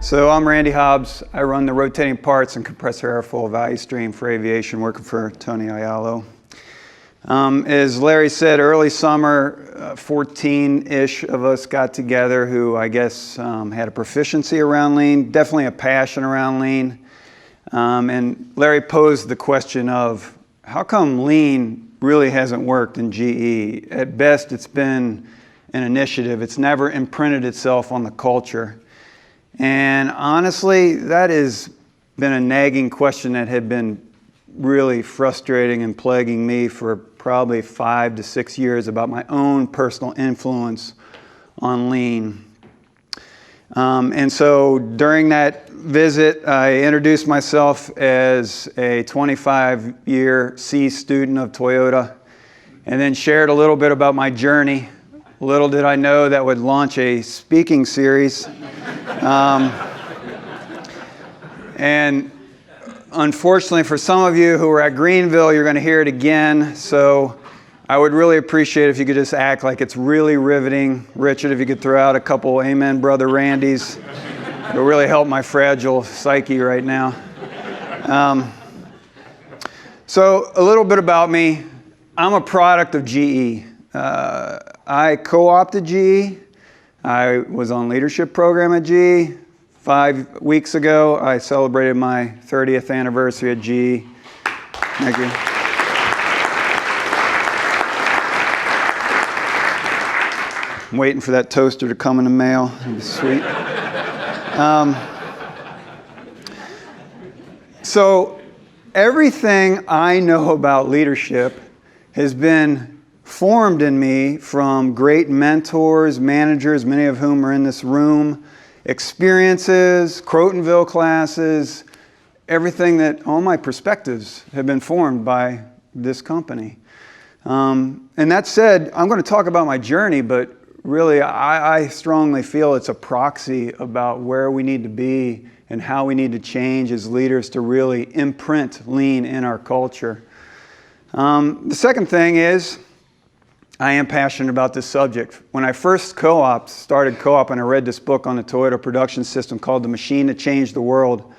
So I'm Randy Hobbs. I run the rotating parts and compressor airfoil value stream for aviation, working for Tony Aiello. As Larry said, early summer, 14-ish of us got together who I guess had a proficiency around lean, definitely a passion around lean. And Larry posed the question of, how come lean really hasn't worked in GE? At best, it's been an initiative. It's never imprinted itself on the culture. And honestly, that has been a nagging question that had been really frustrating and plaguing me for probably 5 to 6 years about my own personal influence on lean. And so during that visit, I introduced myself as a 25-year C student of Toyota, and then shared a little bit about my journey. Little did I know that would launch a speaking series. And unfortunately for some of you who were at Greenville, you're going to hear it again. So I would really appreciate if you could just act like it's really riveting. Richard, if you could throw out a couple Amen Brother Randys. It'll really help my fragile psyche right now. So a little bit about me. I'm a product of GE. I co-opted GE. I was on leadership program at GE. 5 weeks ago, I celebrated my 30th anniversary at GE. Thank you. I'm waiting for that toaster to come in the mail. It'd be sweet. So everything I know about leadership has been formed in me from great mentors, managers, many of whom are in this room, experiences, Crotonville classes, everything that all my perspectives have been formed by this company. And that said, I'm going to talk about my journey, but really I strongly feel it's a proxy about where we need to be and how we need to change as leaders to really imprint lean in our culture. The second thing is, I am passionate about this subject. When I first started co-oping, I read this book on the Toyota production system called The Machine That Changed the World.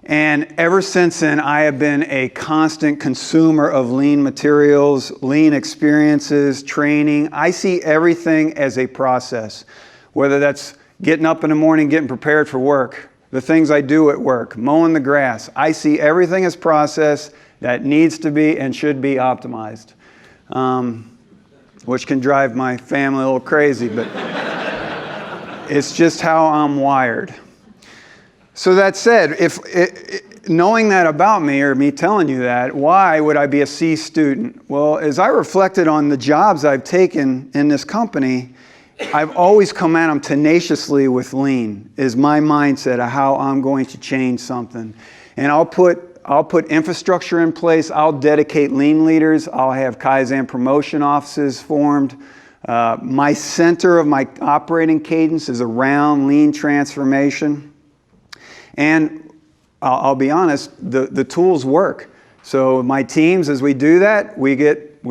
And ever since then, I have been a constant consumer of lean materials, lean experiences, training. I see everything as a process, whether that's getting up in the morning, getting prepared for work, the things I do at work, mowing the grass. I see everything as process that needs to be and should be optimized. Which can drive my family a little crazy, but it's just how I'm wired. So that said, knowing that about me, or me telling you that, why would I be a C student? Well, as I reflected on the jobs I've taken in this company, I've always come at them tenaciously with lean, is my mindset of how I'm going to change something. And I'll put infrastructure in place. I'll dedicate lean leaders. I'll have Kaizen promotion offices formed. My center of my operating cadence is around lean transformation. And I'll be honest, the tools work. So my teams, as we do that, we get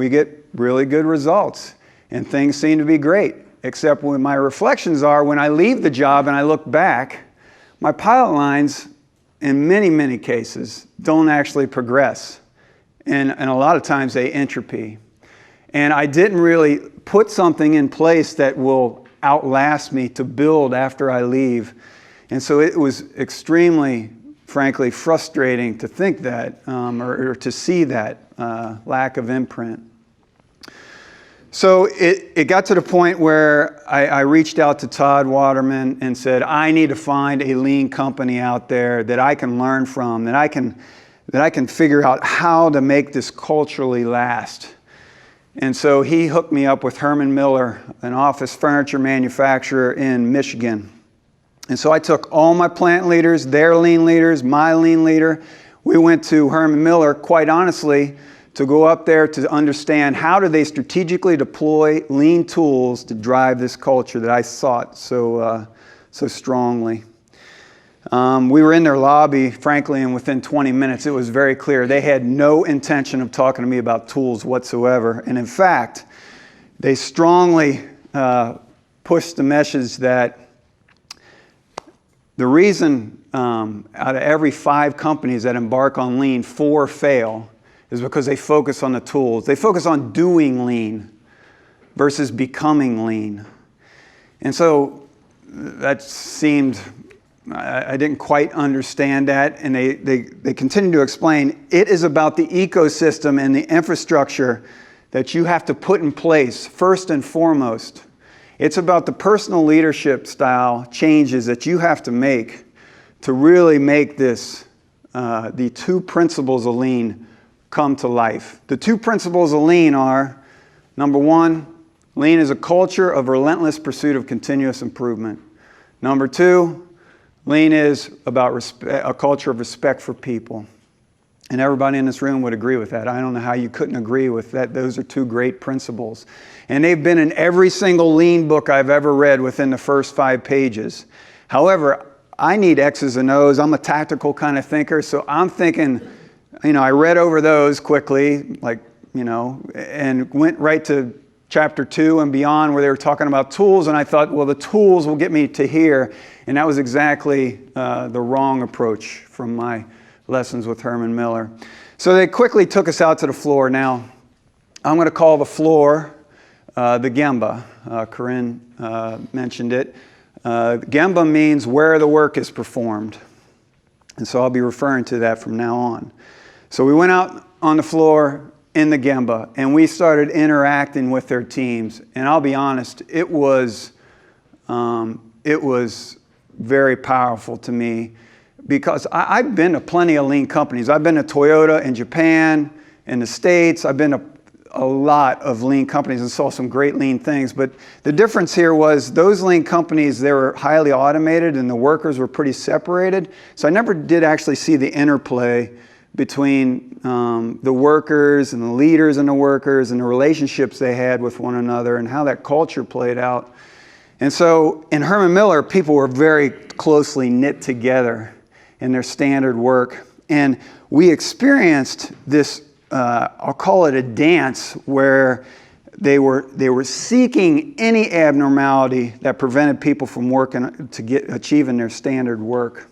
really good results. And things seem to be great. Except when my reflections are, when I leave the job and I look back, my pilot lines, in many, many cases, don't actually progress. And a lot of times they entropy. And I didn't really put something in place that will outlast me to build after I leave. And so it was extremely, frankly, frustrating to think that, or to see that lack of imprint. So it got to the point where I reached out to Todd Waterman and said, I need to find a lean company out there that I can learn from, that I can figure out how to make this culturally last. And so he hooked me up with Herman Miller, an office furniture manufacturer in Michigan. And so I took all my plant leaders, their lean leaders, my lean leader. We went to Herman Miller, quite honestly, to go up there to understand how do they strategically deploy lean tools to drive this culture that I sought so strongly. We were in their lobby, frankly, and within 20 minutes it was very clear they had no intention of talking to me about tools whatsoever. And in fact, they strongly pushed the message that the reason out of every 5 companies that embark on lean, 4 fail is because they focus on the tools. They focus on doing lean versus becoming lean. And so that seemed, I didn't quite understand that. And they continue to explain, it is about the ecosystem and the infrastructure that you have to put in place first and foremost. It's about the personal leadership style changes that you have to make to really make this, the 2 principles of lean come to life. The 2 principles of lean are, number 1, lean is a culture of relentless pursuit of continuous improvement. Number 2, lean is about a culture of respect for people. And everybody in this room would agree with that. I don't know how you couldn't agree with that. Those are 2 great principles. And they've been in every single lean book I've ever read within the first 5 pages. However, I need X's and O's. I'm a tactical kind of thinker. So I'm thinking, I read over those quickly, and went right to chapter 2 and beyond where they were talking about tools. And I thought, well, the tools will get me to here. And that was exactly the wrong approach from my lessons with Herman Miller. So they quickly took us out to the floor. Now, I'm going to call the floor the Gemba. Corinne mentioned it. Gemba means where the work is performed. And so I'll be referring to that from now on. So we went out on the floor in the Gemba and we started interacting with their teams. And I'll be honest, it was very powerful to me because I've been to plenty of lean companies. I've been to Toyota in Japan, in the States. I've been to a lot of lean companies and saw some great lean things. But the difference here was those lean companies, they were highly automated and the workers were pretty separated. So I never did actually see the interplay between the workers and the leaders and the workers and the relationships they had with one another and how that culture played out. And so in Herman Miller, people were very closely knit together in their standard work. And we experienced this, I'll call it a dance, where they were seeking any abnormality that prevented people from working to achieving their standard work.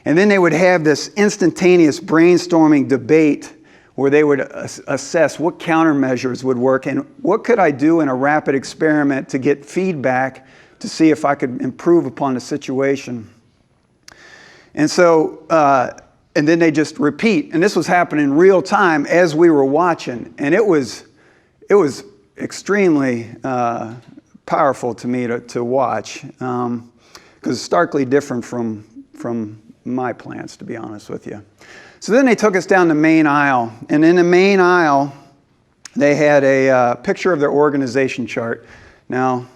And then they would have this instantaneous brainstorming debate where they would assess what countermeasures would work and what could I do in a rapid experiment to get feedback to see if I could improve upon the situation. And so, and then they just repeat. And this was happening in real time as we were watching. And it was extremely powerful to me to watch because it's starkly different from my plants, to be honest with you. So then they took us down the main aisle. And in the main aisle, they had a picture of their organization chart. Now,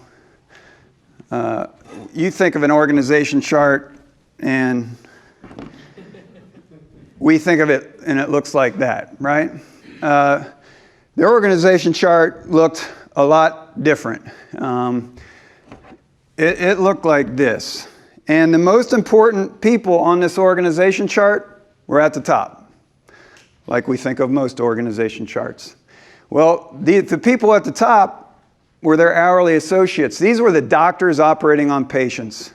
you think of an organization chart and we think of it and it looks like that, right? Their organization chart looked a lot different. It looked like this. And the most important people on this organization chart were at the top, like we think of most organization charts. Well, the people at the top were their hourly associates. These were the doctors operating on patients.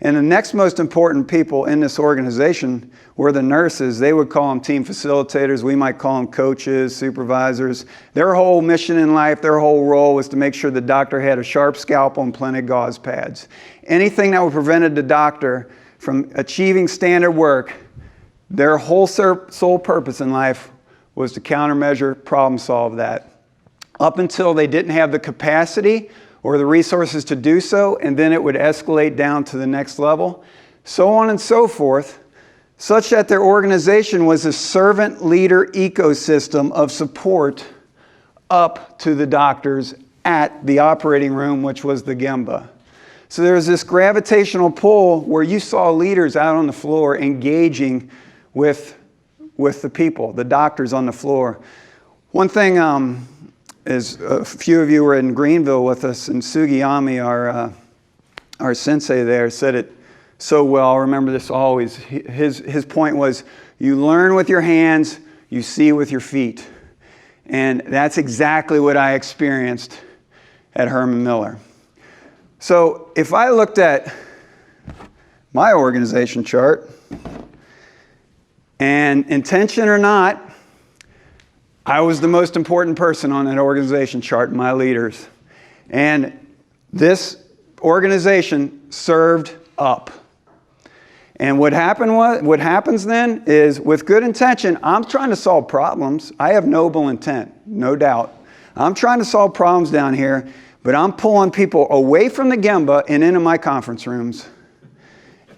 And the next most important people in this organization were the nurses. They would call them team facilitators. We might call them coaches, supervisors. Their whole mission in life, their whole role was to make sure the doctor had a sharp scalpel and plenty of gauze pads. Anything that would prevent the doctor from achieving standard work, their whole sole purpose in life was to countermeasure, problem solve that. Up until they didn't have the capacity or the resources to do so, and then it would escalate down to the next level, so on and so forth, such that their organization was a servant leader ecosystem of support up to the doctors at the operating room, which was the Gemba. So there was this gravitational pull where you saw leaders out on the floor engaging with the people, the doctors on the floor. One thing is a few of you were in Greenville with us, and Sugiyami, our sensei there, said it so well. I remember this always. His point was, you learn with your hands, you see with your feet. And that's exactly what I experienced at Herman Miller. So if I looked at my organization chart. And intention or not, I was the most important person on that organization chart, my leaders. And this organization served up. And what happens then is, with good intention, I'm trying to solve problems. I have noble intent, no doubt. I'm trying to solve problems down here, but I'm pulling people away from the Gemba and into my conference rooms.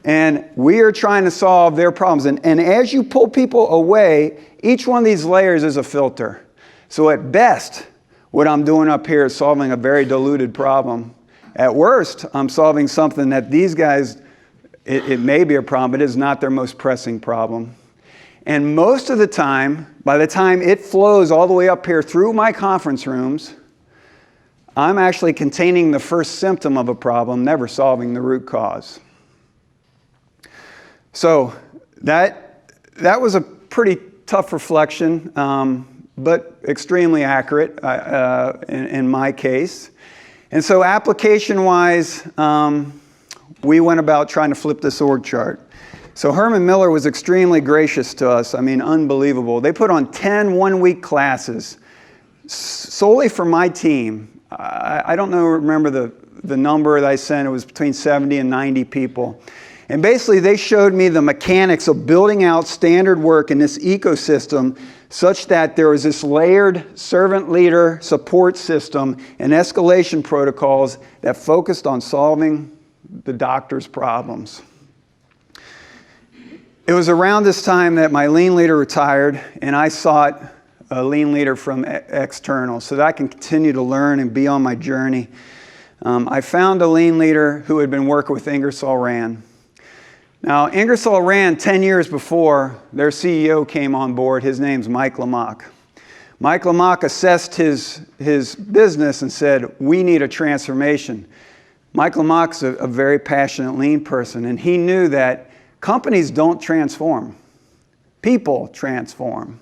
And we are trying to solve their problems. And as you pull people away, each one of these layers is a filter. So at best, what I'm doing up here is solving a very diluted problem. At worst, I'm solving something that these guys, it may be a problem, but it is not their most pressing problem. And most of the time, by the time it flows all the way up here through my conference rooms, I'm actually containing the first symptom of a problem, never solving the root cause. So that was a pretty tough reflection, but extremely accurate in my case. And so application-wise, we went about trying to flip this org chart. So Herman Miller was extremely gracious to us. I mean, unbelievable. They put on 10 one-week classes solely for my team. I don't remember the number that I sent. It was between 70 and 90 people. And basically, they showed me the mechanics of building out standard work in this ecosystem such that there was this layered servant leader support system and escalation protocols that focused on solving the doctor's problems. It was around this time that my lean leader retired, and I sought a lean leader from external so that I can continue to learn and be on my journey. I found a lean leader who had been working with Ingersoll Rand. Now, Ingersoll Rand, 10 years before, their CEO came on board. His name's Mike Lamach. Mike Lamach assessed his business and said, we need a transformation. Mike Lamach's a very passionate lean person, and he knew that companies don't transform. People transform.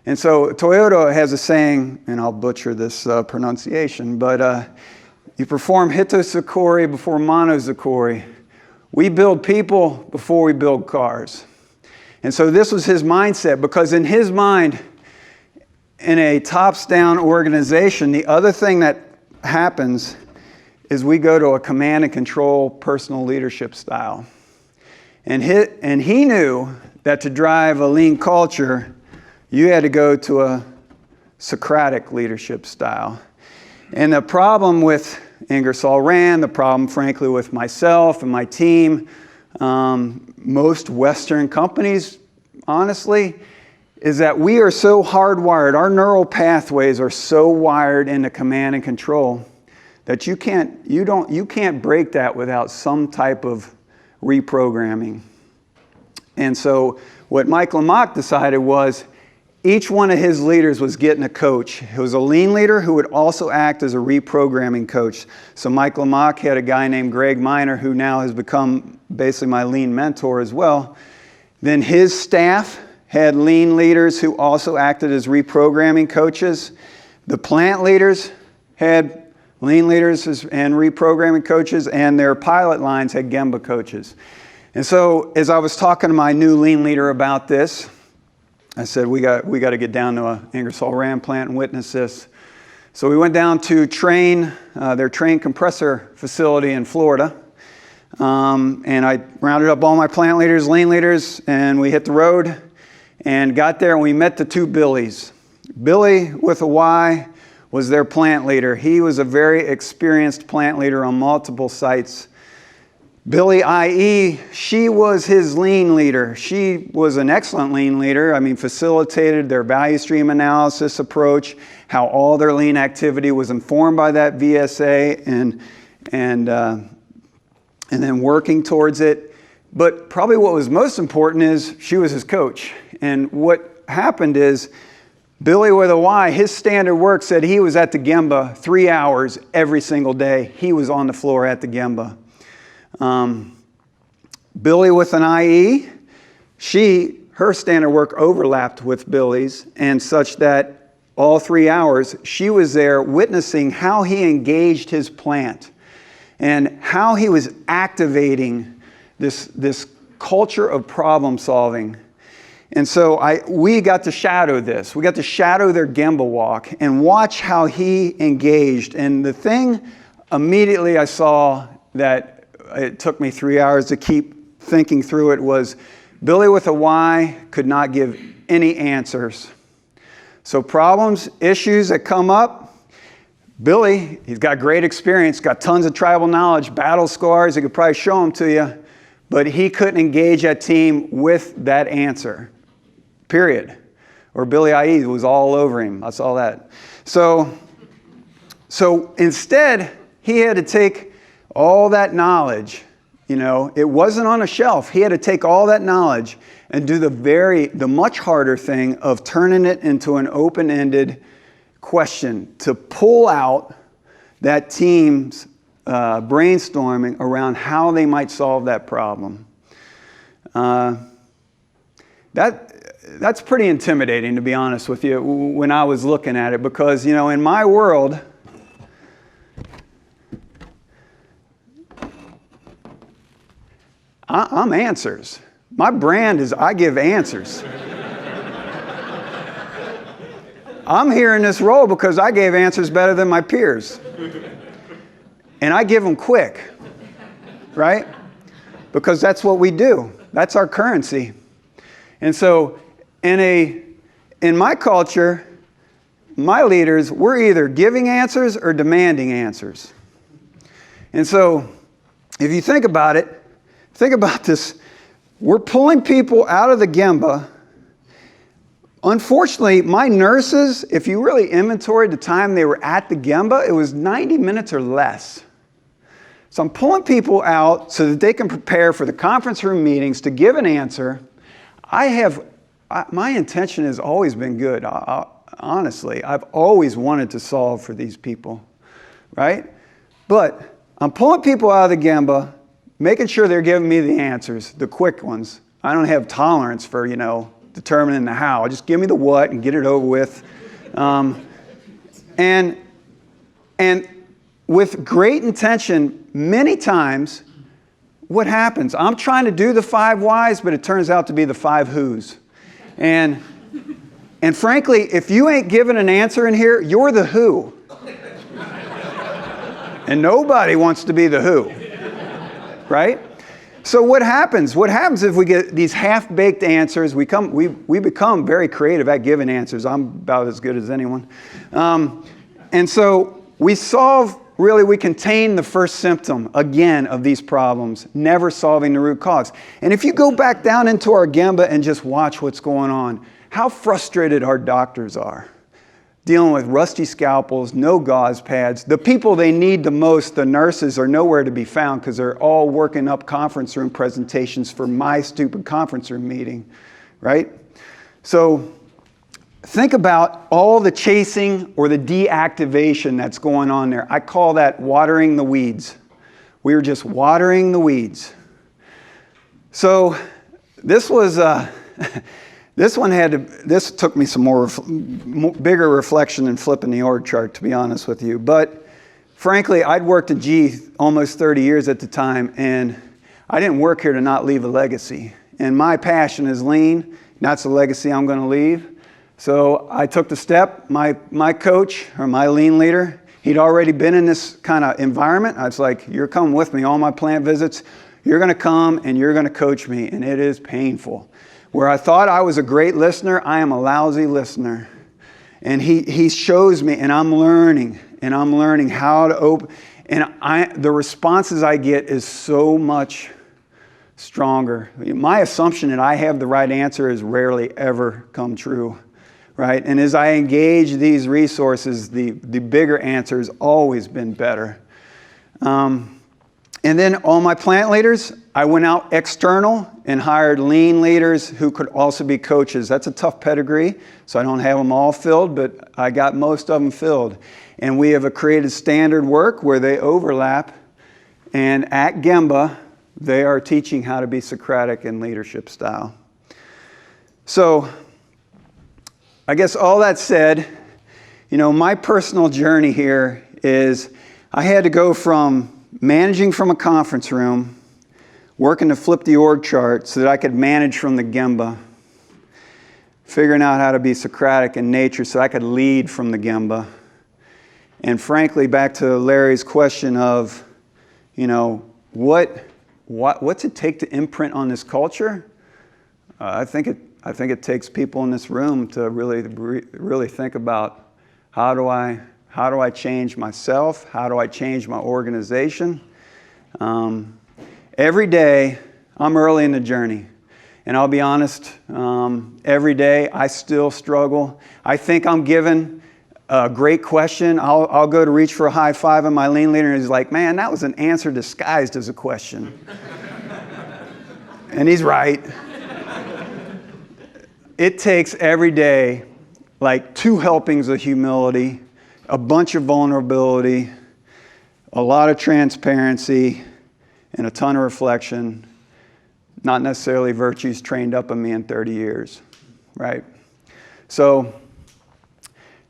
And so Toyota has a saying, and I'll butcher this pronunciation, but you perform hitosukuri before monozukuri. We build people before we build cars. And so this was his mindset, because in his mind, in a tops-down organization, the other thing that happens is we go to a command and control personal leadership style. And he knew that to drive a lean culture, you had to go to a Socratic leadership style. And the problem with Ingersoll Rand, the problem, frankly, with myself and my team, most Western companies, honestly, is that we are so hardwired, our neural pathways are so wired into command and control that you can't break that without some type of reprogramming. And so what Mike Lamach decided was each one of his leaders was getting a coach. He was a lean leader who would also act as a reprogramming coach. So Mike Lamach had a guy named Greg Miner, who now has become basically my lean mentor as well. Then his staff had lean leaders who also acted as reprogramming coaches. The plant leaders had lean leaders and reprogramming coaches, and their pilot lines had Gemba coaches. And so as I was talking to my new lean leader about this, I said, we got to get down to an Ingersoll Rand plant and witness this. So we went down to their train compressor facility in Florida. And I rounded up all my plant leaders, lean leaders, and we hit the road and got there, and we met the two Billies. Billy with a Y was their plant leader. He was a very experienced plant leader on multiple sites. Billy, i.e., she was his lean leader. She was an excellent lean leader. I mean, facilitated their value stream analysis approach, how all their lean activity was informed by that VSA, and then working towards it. But probably what was most important is she was his coach. And what happened is Billy with a Y, his standard work said he was at the Gemba 3 hours every single day. He was on the floor at the Gemba. Billy with an IE, her standard work overlapped with Billy's, and such that all 3 hours she was there witnessing how he engaged his plant and how he was activating this culture of problem solving. And so we got to shadow this. We got to shadow their Gemba walk and watch how he engaged. And the thing immediately I saw that it took me 3 hours to keep thinking through it was Billy with a Y could not give any answers. So problems, issues that come up, Billy, he's got great experience, got tons of tribal knowledge, battle scars, he could probably show them to you, but he couldn't engage that team with that answer. Period. Or Billy I.E. was all over him. I saw that. So instead, he had to take all that knowledge, it wasn't on a shelf. He had to take all that knowledge and do the much harder thing of turning it into an open-ended question to pull out that team's brainstorming around how they might solve that problem. That's pretty intimidating, to be honest with you, when I was looking at it, because, in my world, I'm answers. My brand is I give answers. I'm here in this role because I gave answers better than my peers. And I give them quick, right? Because that's what we do. That's our currency. And so in my culture, my leaders, we're either giving answers or demanding answers. And so if you think about this, we're pulling people out of the Gemba. Unfortunately, my nurses, if you really inventoried the time they were at the Gemba, it was 90 minutes or less. So I'm pulling people out so that they can prepare for the conference room meetings to give an answer. My intention has always been good. Honestly, I've always wanted to solve for these people, right? But I'm pulling people out of the Gemba, making sure they're giving me the answers, the quick ones. I don't have tolerance for, determining the how. Just give me the what and get it over with. And with great intention, many times, what happens? I'm trying to do the 5 whys, but it turns out to be the 5 whos. And frankly, if you ain't given an answer in here, you're the who. And nobody wants to be the who. Right? So what happens? What happens if we get these half-baked answers? We become very creative at giving answers. I'm about as good as anyone. And so we contain the first symptom, again, of these problems, never solving the root cause. And if you go back down into our Gemba and just watch what's going on, how frustrated our doctors are. Dealing with rusty scalpels, no gauze pads. The people they need the most, the nurses, are nowhere to be found because they're all working up conference room presentations for my stupid conference room meeting, right? So think about all the chasing or the deactivation that's going on there. I call that watering the weeds. We were just watering the weeds. So this was... This took me some bigger reflection than flipping the org chart, to be honest with you. But frankly, I'd worked at G almost 30 years at the time, and I didn't work here to not leave a legacy. And my passion is lean. That's the legacy I'm going to leave. So I took the step. My coach, or my lean leader, he'd already been in this kind of environment. I was like, you're coming with me, all my plant visits. You're going to come and you're going to coach me, and it is painful. Where I thought I was a great listener, I am a lousy listener. And he shows me, and I'm learning how to open. And the responses I get is so much stronger. My assumption that I have the right answer has rarely ever come true, right? And as I engage these resources, the bigger answer has always been better. And then all my plant leaders, I went out external and hired lean leaders who could also be coaches. That's a tough pedigree, so I don't have them all filled, but I got most of them filled. And we have created standard work where they overlap. And at Gemba, they are teaching how to be Socratic in leadership style. So I guess all that said, my personal journey here is I had to go from managing from a conference room, working to flip the org chart so that I could manage from the Gemba, figuring out how to be Socratic in nature so I could lead from the Gemba. And frankly, back to Larry's question of, what's it take to imprint on this culture? I think it takes people in this room to really think about how do I change myself? How do I change my organization? Every day, I'm early in the journey. And I'll be honest, every day I still struggle. I think I'm given a great question. I'll go to reach for a high five, and my lean leader is like, man, that was an answer disguised as a question. And he's right. It takes every day like 2 helpings of humility, a bunch of vulnerability, a lot of transparency, and a ton of reflection. Not necessarily virtues trained up in me in 30 years, right? So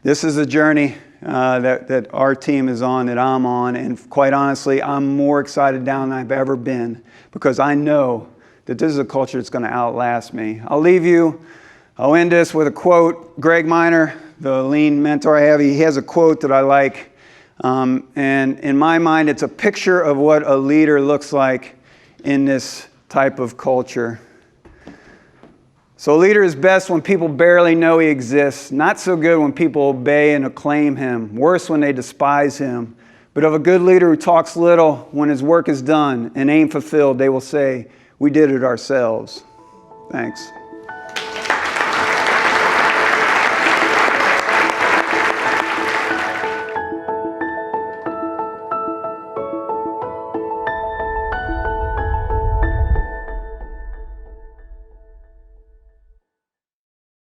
this is a journey that our team is on, that I'm on, and quite honestly, I'm more excited down than I've ever been because I know that this is a culture that's going to outlast me. I'll end this with a quote. Greg Miner, the lean mentor I have, he has a quote that I like, and in my mind, it's a picture of what a leader looks like in this type of culture. So a leader is best when people barely know he exists. Not so good when people obey and acclaim him. Worse when they despise him. But of a good leader who talks little, when his work is done and aim fulfilled, they will say, we did it ourselves. Thanks.